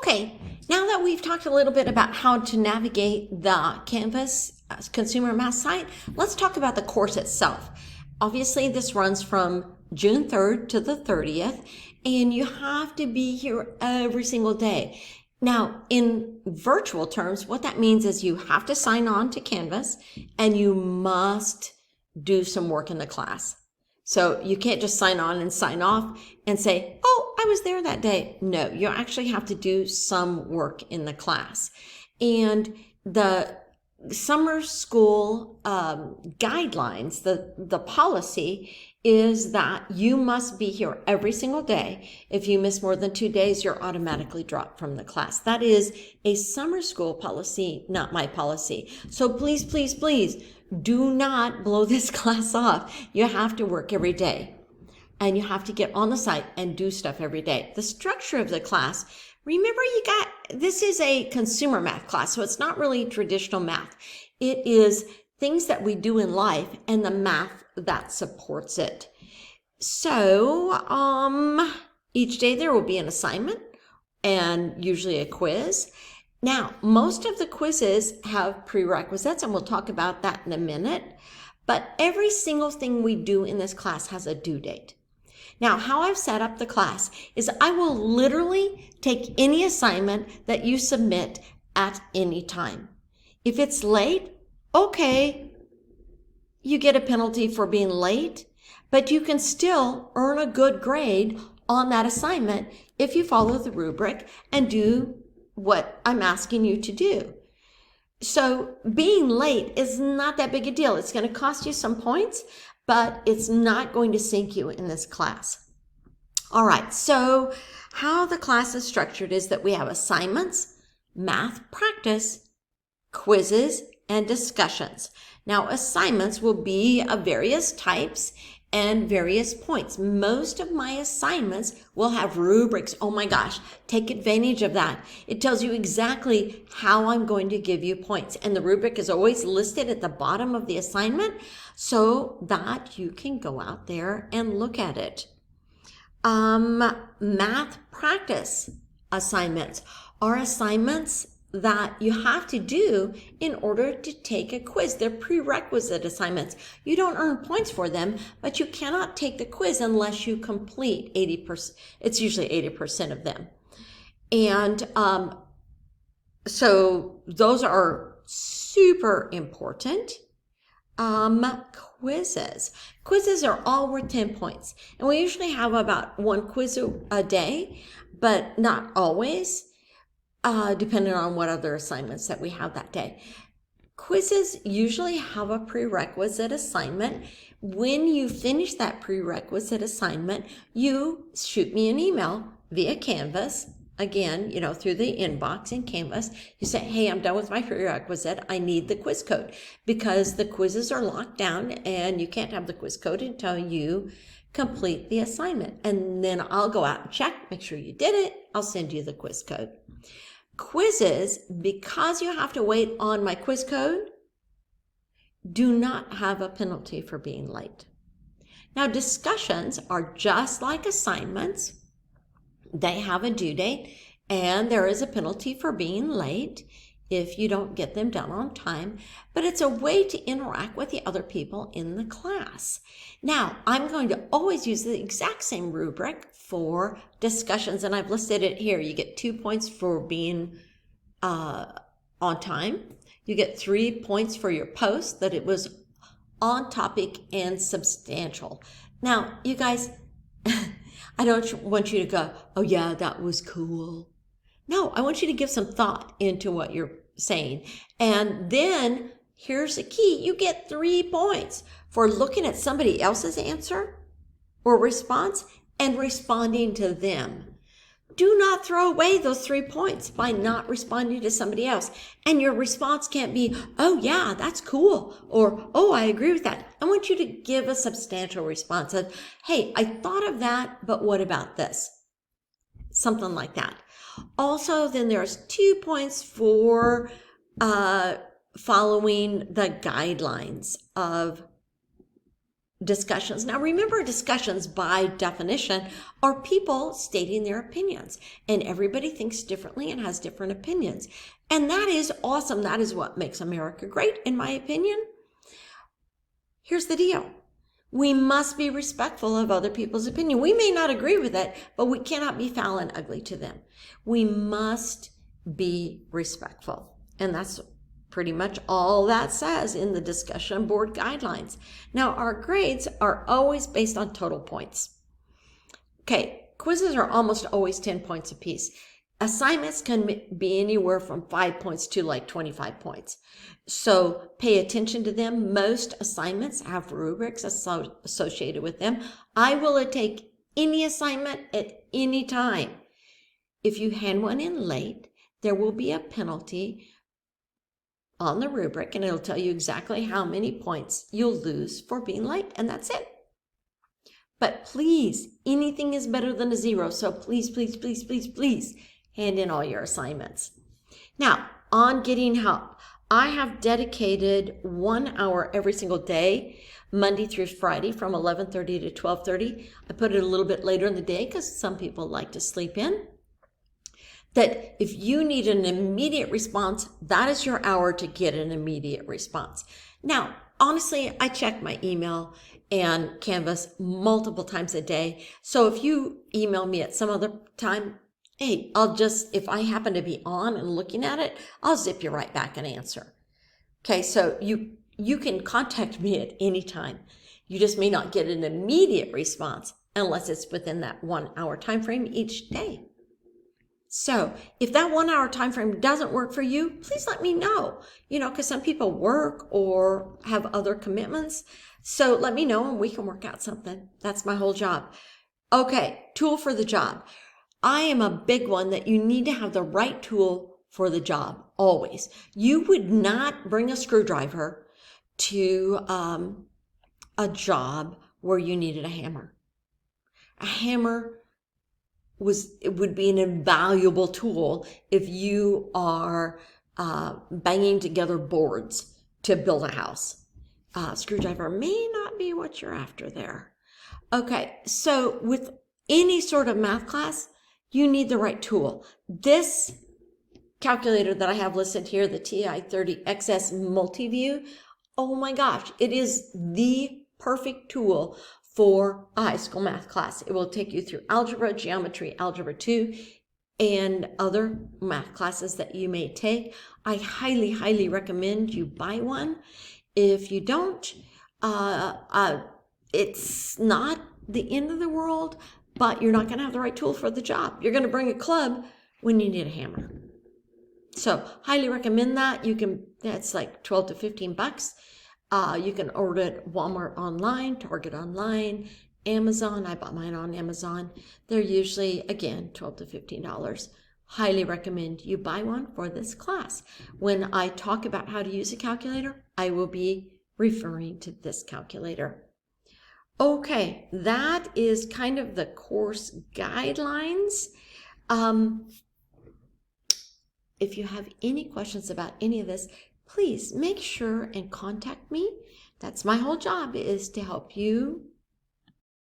Okay, now that we've talked a little bit about how to navigate the Canvas consumer math site, let's talk about the course itself. Obviously, this runs from June 3rd to the 30th, and you have to be here every single day. Now, in virtual terms, what that means is you have to sign on to Canvas and you must do some work in the class. So you can't just sign on and sign off and say, oh, I was there that day. No, you actually have to do some work in the class. And the summer school guidelines, the policy is that you must be here every single day. If you miss more than 2 days, you're automatically dropped from the class. That is a summer school policy, not my policy. So please, please, please do not blow this class off. You have to work every day and you have to get on the site and do stuff every day. The structure of the class, remember this is a consumer math class, so it's not really traditional math. It is things that we do in life and the math that supports it. So each day there will be an assignment and usually a quiz. Now, most of the quizzes have prerequisites, and we'll talk about that in a minute, but every single thing we do in this class has a due date. Now, how I've set up the class is I will literally take any assignment that you submit at any time. If it's late, okay, you get a penalty for being late, but you can still earn a good grade on that assignment if you follow the rubric and do what I'm asking you to do. So being late is not that big a deal. It's going to cost you some points, but it's not going to sink you in this class. All right, so how the class is structured is that we have assignments, math practice, quizzes, and discussions. Now, assignments will be of various types and various points. Most of my assignments will have rubrics. Oh my gosh, take advantage of that. It tells you exactly how I'm going to give you points. And the rubric is always listed at the bottom of the assignment so that you can go out there and look at it. Math practice assignments are assignments that you have to do in order to take a quiz. They're prerequisite assignments. You don't earn points for them, but you cannot take the quiz unless you complete 80%. It's usually 80% of them. And so those are super important. Quizzes are all worth 10 points. And we usually have about one quiz a day, but not always. Depending on what other assignments that we have that day. Quizzes usually have a prerequisite assignment. When you finish that prerequisite assignment, you shoot me an email via Canvas. Again, through the inbox in Canvas. You say, hey, I'm done with my prerequisite. I need the quiz code because the quizzes are locked down and you can't have the quiz code until you complete the assignment. And then I'll go out and check, make sure you did it. I'll send you the quiz code. Quizzes, because you have to wait on my quiz code, do not have a penalty for being late. Now, discussions are just like assignments. They have a due date, and there is a penalty for being late if you don't get them done on time, but it's a way to interact with the other people in the class. Now, I'm going to always use the exact same rubric for discussions, and I've listed it here. You get 2 points for being on time. You get 3 points for your post, that it was on topic and substantial. Now, you guys, I don't want you to go, oh yeah, that was cool. No, I want you to give some thought into what you're saying. And then here's the key. You get 3 points for looking at somebody else's answer or response and responding to them. Do not throw away those 3 points by not responding to somebody else. And your response can't be, oh yeah, that's cool. Or, oh, I agree with that. I want you to give a substantial response of, hey, I thought of that, but what about this? Something like that. Also, then there's 2 points for following the guidelines of discussions. Now remember, discussions by definition are people stating their opinions, and everybody thinks differently and has different opinions. And that is awesome. That is what makes America great, in my opinion. Here's the deal. We must be respectful of other people's opinion. We may not agree with it, but we cannot be foul and ugly to them. We must be respectful. And that's pretty much all that says in the discussion board guidelines. Now, our grades are always based on total points. Okay, quizzes are almost always 10 points apiece. Assignments can be anywhere from 5 points to like 25 points. So pay attention to them. Most assignments have rubrics associated with them. I will take any assignment at any time. If you hand one in late, there will be a penalty on the rubric, and it'll tell you exactly how many points you'll lose for being late, and that's it. But please, anything is better than a 0, so please, please, please, please, please hand in all your assignments. Now, on getting help, I have dedicated 1 hour every single day, Monday through Friday from 11:30 to 12:30. I put it a little bit later in the day because some people like to sleep in. That if you need an immediate response, that is your hour to get an immediate response. Now, honestly, I check my email and Canvas multiple times a day. So if you email me at some other time, hey, if I happen to be on and looking at it, I'll zip you right back an answer. Okay, so you can contact me at any time. You just may not get an immediate response unless it's within that 1 hour time frame each day. So if that 1 hour time frame doesn't work for you, please let me know, because some people work or have other commitments. So let me know and we can work out something. That's my whole job. Okay, tool for the job. I am a big one that you need to have the right tool for the job, always. You would not bring a screwdriver to a job where you needed a hammer. A hammer would be an invaluable tool if you are banging together boards to build a house. Screwdriver may not be what you're after there. Okay, so with any sort of math class, you need the right tool. This calculator that I have listed here, the TI-30XS Multiview, oh my gosh, it is the perfect tool for a high school math class. It will take you through algebra, geometry, algebra 2, and other math classes that you may take. I highly, highly recommend you buy one. If you don't, it's not the end of the world, but you're not going to have the right tool for the job. You're going to bring a club when you need a hammer. So highly recommend that. That's like 12 to 15 bucks. You can order it at Walmart online, Target online, Amazon. I bought mine on Amazon. They're usually, again, $12 to $15. Highly recommend you buy one for this class. When I talk about how to use a calculator, I will be referring to this calculator. Okay, that is kind of the course guidelines. If you have any questions about any of this, please make sure and contact me. That's my whole job, is to help you